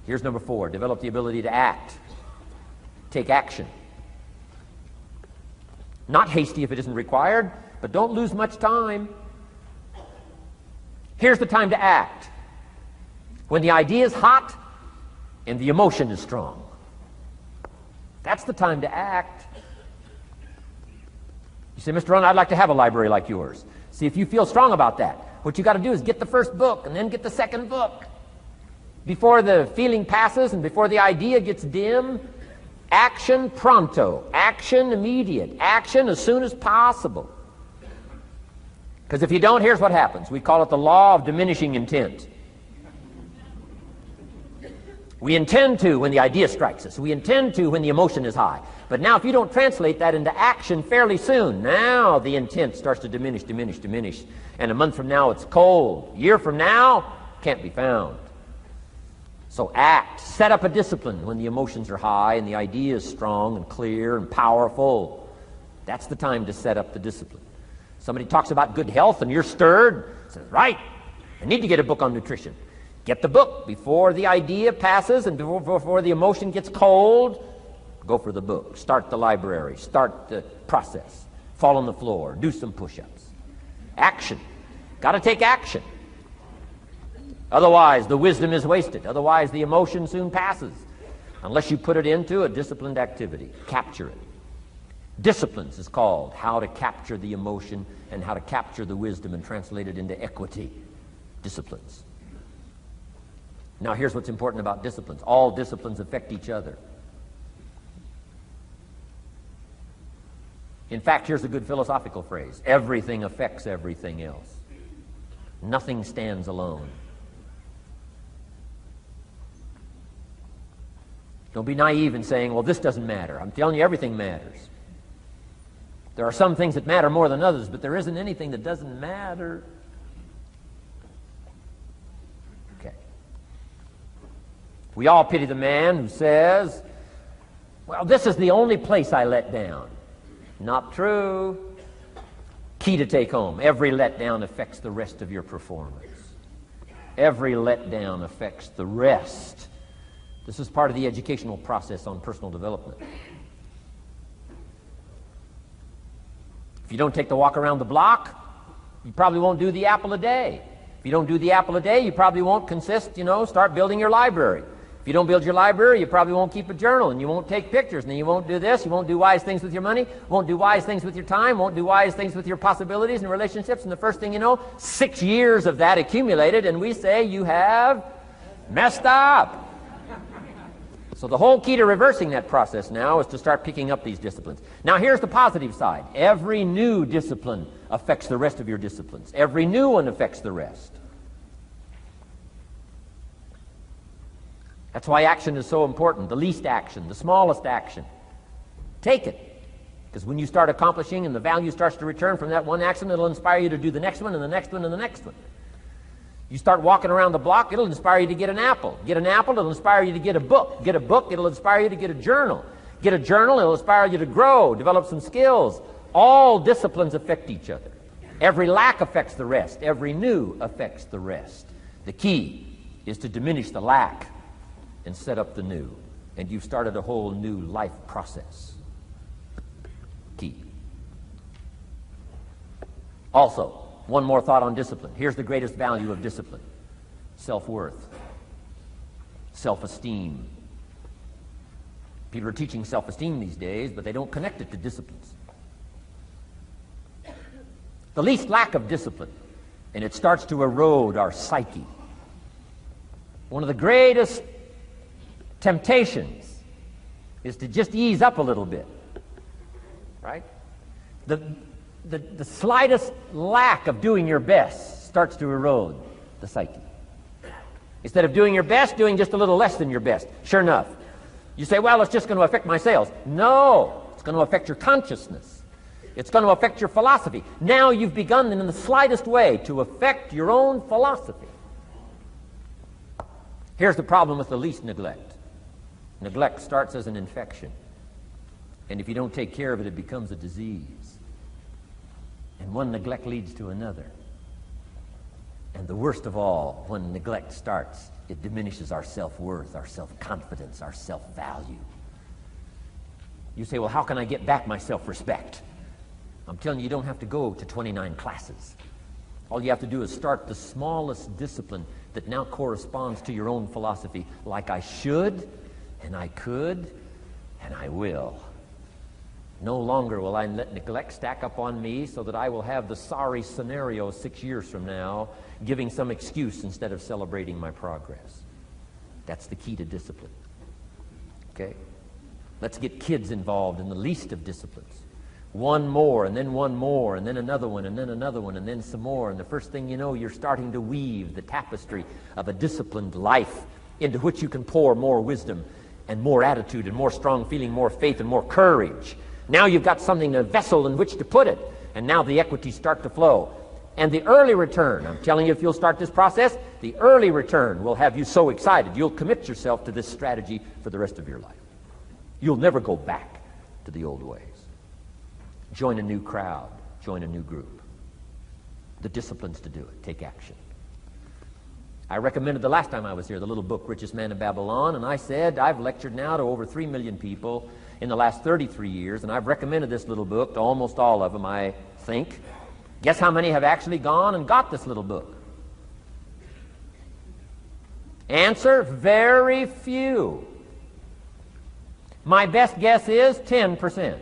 Here's number 4. Develop the ability to act. Take action. Not hasty if it isn't required, but don't lose much time. Here's the time to act. When the idea is hot and the emotion is strong. That's the time to act. You say, Mr. Rohn, I'd like to have a library like yours. See, if you feel strong about that, what you got to do is get the first book and then get the second book. Before the feeling passes and before the idea gets dim, action pronto, action immediate, action as soon as possible. Because if you don't, here's what happens. We call it the law of diminishing intent. We intend to when the idea strikes us. We intend to when the emotion is high. But now if you don't translate that into action fairly soon, now the intent starts to diminish. And a month from now it's cold. A year from now, can't be found. So act. Set up a discipline when the emotions are high and the idea is strong and clear and powerful. That's the time to set up the discipline. Somebody talks about good health and you're stirred. Says, right, I need to get a book on nutrition. Get the book before the idea passes and before the emotion gets cold. Go for the book. Start the library. Start the process. Fall on the floor. Do some push-ups. Action. Got to take action. Otherwise, the wisdom is wasted. Otherwise, the emotion soon passes. Unless you put it into a disciplined activity. Capture it. Disciplines is called how to capture the emotion and how to capture the wisdom and translate it into equity. Disciplines. Now, here's what's important about disciplines. All disciplines affect each other. In fact, here's a good philosophical phrase. Everything affects everything else. Nothing stands alone. Don't be naive in saying, well, this doesn't matter. I'm telling you, everything matters. There are some things that matter more than others, but there isn't anything that doesn't matter. Okay. We all pity the man who says, well, this is the only place I let down. Not true. Key to take home. Every letdown affects the rest of your performance. Every letdown affects the rest. This is part of the educational process on personal development. If you don't take the walk around the block, you probably won't do the apple a day. If you don't do the apple a day, you probably won't start building your library. If you don't build your library, you probably won't keep a journal, and you won't take pictures, and you won't do this, you won't do wise things with your money, won't do wise things with your time, won't do wise things with your possibilities and relationships, and the first thing you know, 6 years of that accumulated, and we say you have messed up. So the whole key to reversing that process now is to start picking up these disciplines. Now here's the positive side. Every new discipline affects the rest of your disciplines. Every new one affects the rest. That's why action is so important. The least action, the smallest action. Take it. Because when you start accomplishing and the value starts to return from that one action, it'll inspire you to do the next one and the next one and the next one. You start walking around the block, it'll inspire you to get an apple. Get an apple, it'll inspire you to get a book. Get a book, it'll inspire you to get a journal. Get a journal, it'll inspire you to grow, develop some skills. All disciplines affect each other. Every lack affects the rest. Every new affects the rest. The key is to diminish the lack and set up the new. And you've started a whole new life process. Key. Also, one more thought on discipline. Here's the greatest value of discipline. Self-worth. Self-esteem. People are teaching self-esteem these days, but they don't connect it to disciplines. The least lack of discipline, and it starts to erode our psyche. One of the greatest temptations is to just ease up a little bit. Right? The slightest lack of doing your best starts to erode the psyche. Instead of doing your best, doing just a little less than your best. Sure enough. You say, well, it's just going to affect my sales. No, it's going to affect your consciousness. It's going to affect your philosophy. Now you've begun in the slightest way to affect your own philosophy. Here's the problem with the least neglect. Neglect starts as an infection. And if you don't take care of it, it becomes a disease. And one neglect leads to another. And the worst of all, when neglect starts, it diminishes our self-worth, our self-confidence, our self-value. You say, well, how can I get back my self-respect? I'm telling you, you don't have to go to 29 classes. All you have to do is start the smallest discipline that now corresponds to your own philosophy, like I should, and I could, and I will. No longer will I let neglect stack up on me so that I will have the sorry scenario 6 years from now, giving some excuse instead of celebrating my progress. That's the key to discipline. Okay? Let's get kids involved in the least of disciplines. One more, and then one more, and then another one, and then another one, and then some more. And the first thing you know, you're starting to weave the tapestry of a disciplined life into which you can pour more wisdom and more attitude and more strong feeling, more faith and more courage. Now you've got something, a vessel in which to put it. And now the equities start to flow. And the early return, I'm telling you, if you'll start this process, the early return will have you so excited, you'll commit yourself to this strategy for the rest of your life. You'll never go back to the old ways. Join a new crowd. Join a new group. The disciplines to do it. Take action. I recommended the last time I was here the little book, Richest Man in Babylon, and I said I've lectured now to over 3 million people in the last 33 years, and I've recommended this little book to almost all of them, I think. Guess how many have actually gone and got this little book? Answer, very few. My best guess is 10%.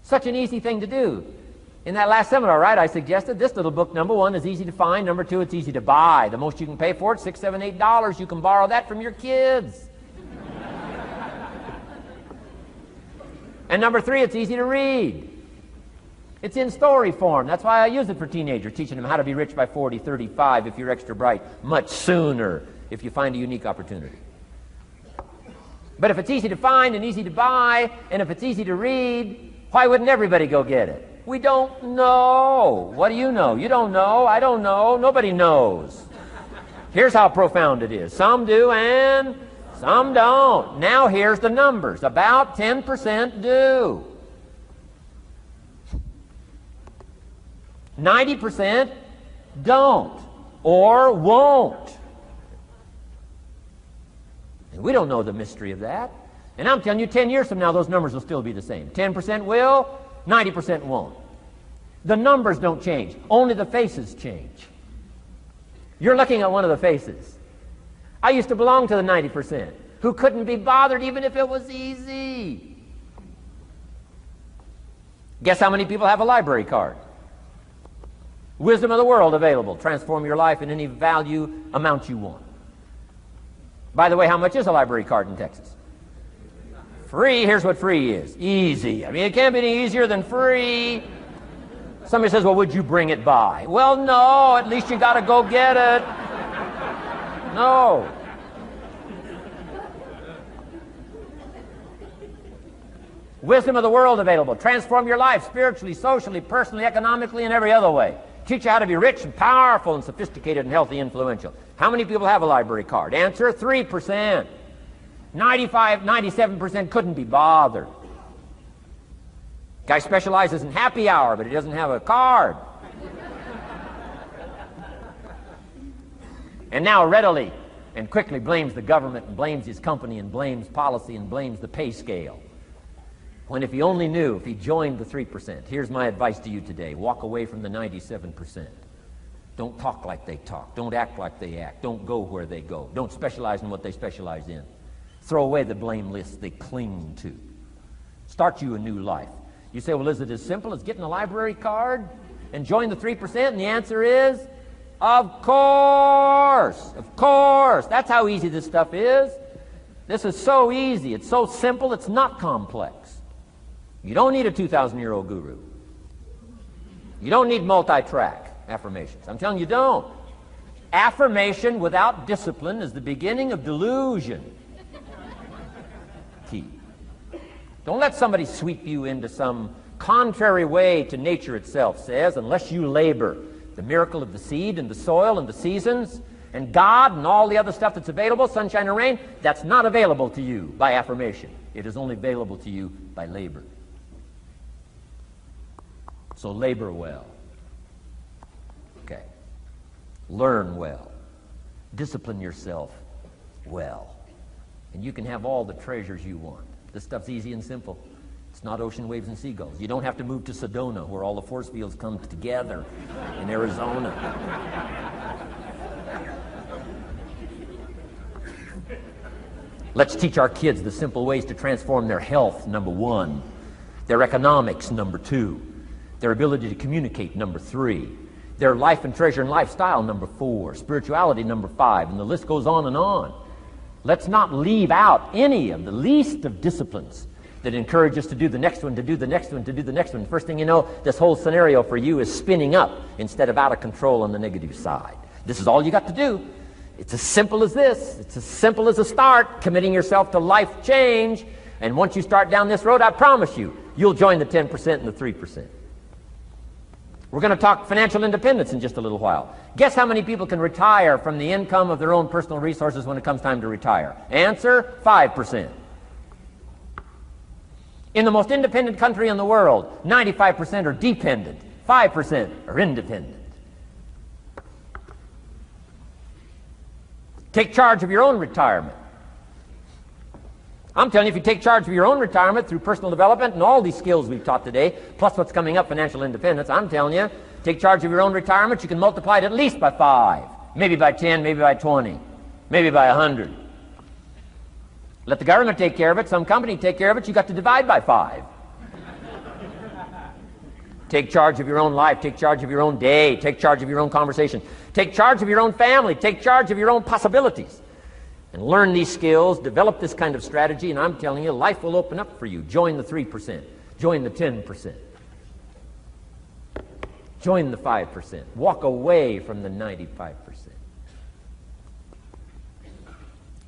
Such an easy thing to do. In that last seminar, right, I suggested this little book, number one, is easy to find. Number two, it's easy to buy. The most you can pay for it, $6, $7, $8. You can borrow that from your kids. And number three, it's easy to read. It's in story form. That's why I use it for teenagers, teaching them how to be rich by 40, 35, if you're extra bright, much sooner, if you find a unique opportunity. But if it's easy to find and easy to buy, and if it's easy to read, why wouldn't everybody go get it? We don't know. What do you know? You don't know. I don't know. Nobody knows. Here's how profound it is. Some do and some don't. Now here's the numbers. About 10% do. 90% don't or won't. And we don't know the mystery of that. And I'm telling you, 10 years from now, those numbers will still be the same. 10% will, 90% won't. The numbers don't change. Only the faces change. You're looking at one of the faces. I used to belong to the 90% who couldn't be bothered even if it was easy. Guess how many people have a library card? Wisdom of the world available. Transform your life in any value amount you want. By the way, how much is a library card in Texas? Free. Here's what free is. Easy. I mean, it can't be any easier than free. Somebody says, well, would you bring it by? Well, no. At least you got to go get it. No. Wisdom of the world available. Transform your life spiritually, socially, personally, economically, and every other way. Teach you how to be rich and powerful and sophisticated and healthy, influential. How many people have a library card? Answer, 3%. 95, 97% couldn't be bothered. Guy specializes in happy hour, but he doesn't have a card. And now readily and quickly blames the government and blames his company and blames policy and blames the pay scale. When if he only knew, if he joined the 3%, here's my advice to you today. Walk away from the 97%. Don't talk like they talk. Don't act like they act. Don't go where they go. Don't specialize in what they specialize in. Throw away the blame lists they cling to. Start you a new life. You say, well, is it as simple as getting a library card and join the 3%? And the answer is, of course. Of course. That's how easy this stuff is. This is so easy. It's so simple. It's not complex. You don't need a 2,000-year-old guru. You don't need multi-track affirmations. I'm telling you, don't. Affirmation without discipline is the beginning of delusion. Key. Don't let somebody sweep you into some contrary way to nature itself says, unless you labor. The miracle of the seed and the soil and the seasons and God and all the other stuff that's available, sunshine and rain, that's not available to you by affirmation. It is only available to you by labor. So labor well. Okay. Learn well. Discipline yourself well. And you can have all the treasures you want. This stuff's easy and simple. It's not ocean waves and seagulls. You don't have to move to Sedona, where all the force fields come together in Arizona. Let's teach our kids the simple ways to transform their health, number 1. Their economics, number 2. Their ability to communicate, number 3. Their life and treasure and lifestyle, number 4. Spirituality, number 5. And the list goes on and on. Let's not leave out any of the least of disciplines that encourage us to do the next one, to do the next one, to do the next one. First thing you know, this whole scenario for you is spinning up instead of out of control on the negative side. This is all you got to do. It's as simple as this. It's as simple as a start, committing yourself to life change. And once you start down this road, I promise you, you'll join the 10% and the 3%. We're going to talk financial independence in just a little while. Guess how many people can retire from the income of their own personal resources when it comes time to retire? Answer, 5%. In the most independent country in the world, 95% are dependent, 5% are independent. Take charge of your own retirement. I'm telling you, if you take charge of your own retirement through personal development and all these skills we've taught today, plus what's coming up, financial independence, I'm telling you, take charge of your own retirement, you can multiply it at least by 5, maybe by 10, maybe by 20, maybe by 100. Let the government take care of it, some company take care of it, you got to divide by 5. Take charge of your own life, take charge of your own day, take charge of your own conversation, take charge of your own family, take charge of your own possibilities. And learn these skills, develop this kind of strategy, and I'm telling you, life will open up for you. Join the 3%. Join the 10%. Join the 5%. Walk away from the 95%.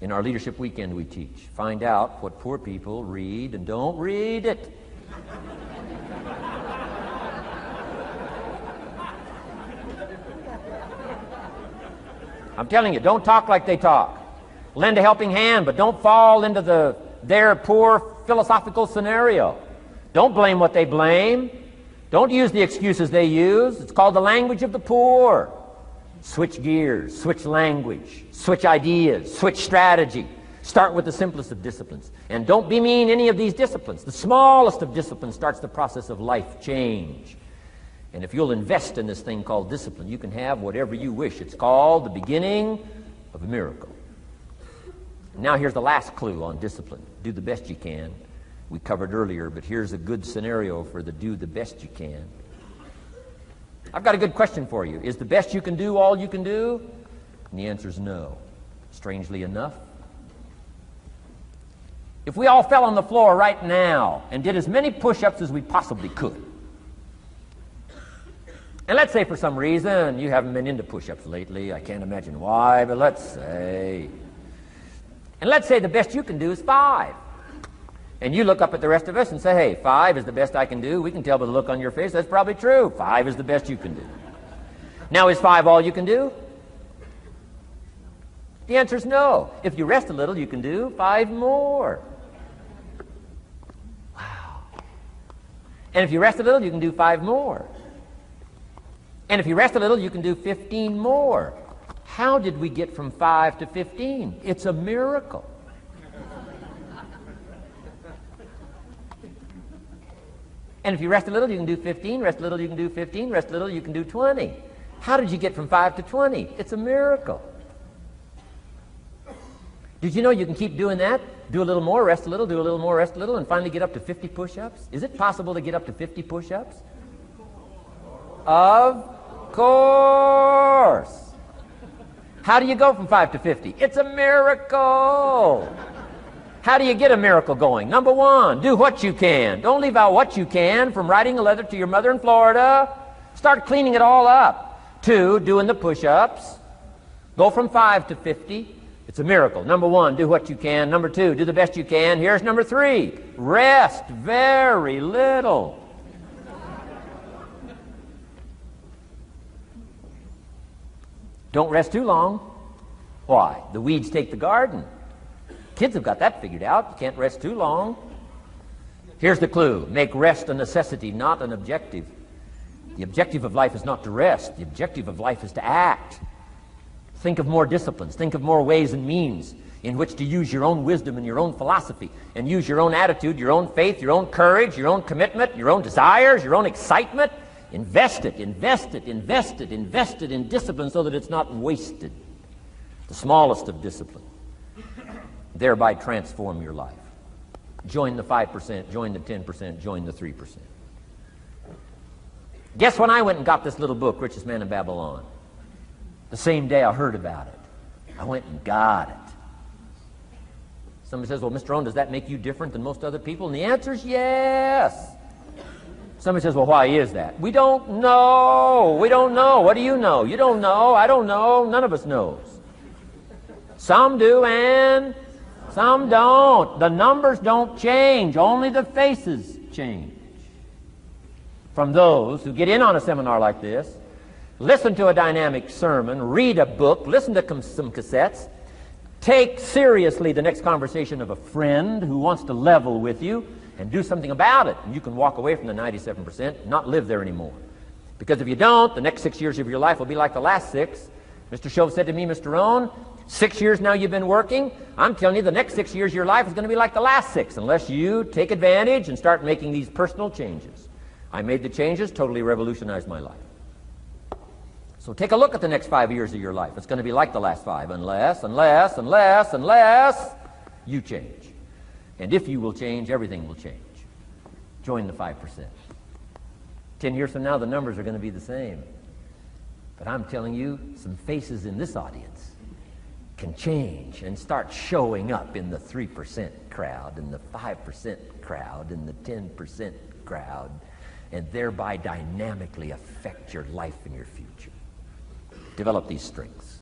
In our Leadership Weekend we teach, find out what poor people read and don't read it. I'm telling you, don't talk like they talk. Lend a helping hand, but don't fall into their poor philosophical scenario. Don't blame what they blame. Don't use the excuses they use. It's called the language of the poor. Switch gears, switch language, switch ideas, switch strategy. Start with the simplest of disciplines. And don't bemean any of these disciplines. The smallest of disciplines starts the process of life change. And if you'll invest in this thing called discipline, you can have whatever you wish. It's called the beginning of a miracle. Now here's the last clue on discipline. Do the best you can. We covered earlier, but here's a good scenario for the do the best you can. I've got a good question for you. Is the best you can do all you can do? And the answer is no. Strangely enough. If we all fell on the floor right now and did as many push-ups as we possibly could, and let's say for some reason you haven't been into push-ups lately, I can't imagine why, but let's say the best you can do is 5. And you look up at the rest of us and say, hey, 5 is the best I can do. We can tell by the look on your face that's probably true. 5 is the best you can do. Now, is 5 all you can do? The answer is no. If you rest a little, you can do 5 more. Wow. And if you rest a little, you can do 5 more. And if you rest a little, you can do 15 more. How did we get from 5 to 15? It's a miracle. And if you rest a little, you can do 15, rest a little, you can do 15, rest a little, you can do 20. How did you get from 5 to 20? It's a miracle. Did you know you can keep doing that? Do a little more, rest a little, do a little more, rest a little, and finally get up to 50 push-ups? Is it possible to get up to 50 push-ups? Of course. How do you go from 5 to 50? It's a miracle. How do you get a miracle going? Number 1, do what you can. Don't leave out what you can, from writing a letter to your mother in Florida. Start cleaning it all up. 2, doing the push-ups. Go from 5 to 50. It's a miracle. Number 1, do what you can. Number 2, do the best you can. Here's number 3, rest very little. Don't rest too long. Why? The weeds take the garden. Kids have got that figured out. You can't rest too long. Here's the clue. Make rest a necessity, not an objective. The objective of life is not to rest. The objective of life is to act. Think of more disciplines. Think of more ways and means in which to use your own wisdom and your own philosophy, and use your own attitude, your own faith, your own courage, your own commitment, your own desires, your own excitement. Invest it, invest it, invest it, invest it in discipline so that it's not wasted. The smallest of discipline. Thereby transform your life. Join the 5%, join the 10%, join the 3%. Guess when I went and got this little book, Richest Man in Babylon? The same day I heard about it. I went and got it. Somebody says, well, Mr. Rohn, does that make you different than most other people? And the answer is yes. Somebody says, well, why is that? We don't know. We don't know. What do you know? You don't know. I don't know. None of us knows. Some do and some don't. The numbers don't change. Only the faces change. From those who get in on a seminar like this, listen to a dynamic sermon, read a book, listen to some cassettes, take seriously the next conversation of a friend who wants to level with you, and do something about it. And you can walk away from the 97% and not live there anymore. Because if you don't, the next 6 years of your life will be like the last 6. Mr. Shove said to me, Mr. Rohn, 6 years now you've been working. I'm telling you the next 6 years of your life is going to be like the last 6 unless you take advantage and start making these personal changes. I made the changes, totally revolutionized my life. So take a look at the next 5 years of your life. It's going to be like the last 5 unless you change. And if you will change, everything will change. Join the 5%. 10 years from now, the numbers are going to be the same. But I'm telling you, some faces in this audience can change and start showing up in the 3% crowd, and the 5% crowd, and the 10% crowd, and thereby dynamically affect your life and your future. Develop these strengths.